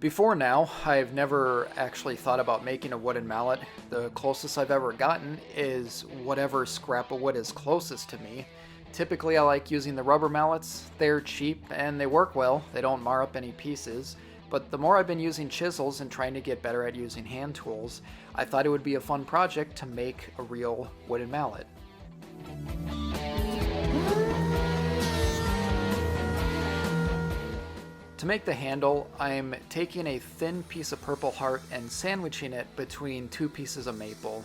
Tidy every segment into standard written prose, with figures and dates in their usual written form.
Before now, I've never actually thought about making a wooden mallet. The closest I've ever gotten is whatever scrap of wood is closest to me. Typically I like using the rubber mallets. They're cheap and they work well. They don't mar up any pieces. But the more I've been using chisels and trying to get better at using hand tools, I thought it would be a fun project to make a real wooden mallet. To make the handle, I'm taking a thin piece of purple heart and sandwiching it between two pieces of maple.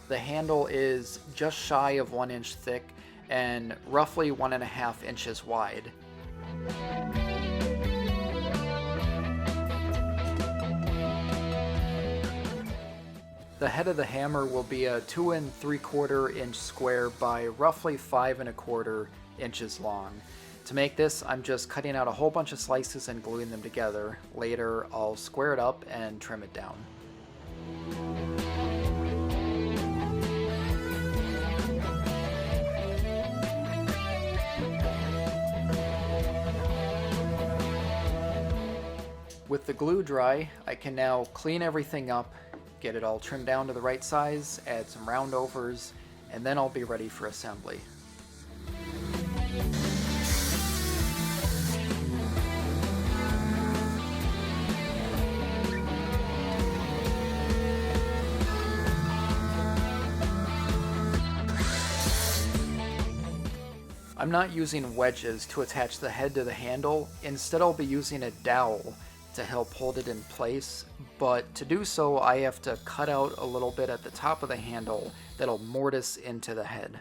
The handle is just shy of 1 inch thick and roughly 1.5 inches wide. The head of the hammer will be a 2 3/4 inch square by roughly 5 1/4 inches long. To make this, I'm just cutting out a whole bunch of slices and gluing them together. Later, I'll square it up and trim it down. With the glue dry, I can now clean everything up, get it all trimmed down to the right size, add some roundovers, and then I'll be ready for assembly. I'm not using wedges to attach the head to the handle. Instead, I'll be using a dowel to help hold it in place, but to do so I have to cut out a little bit at the top of the handle that'll mortise into the head.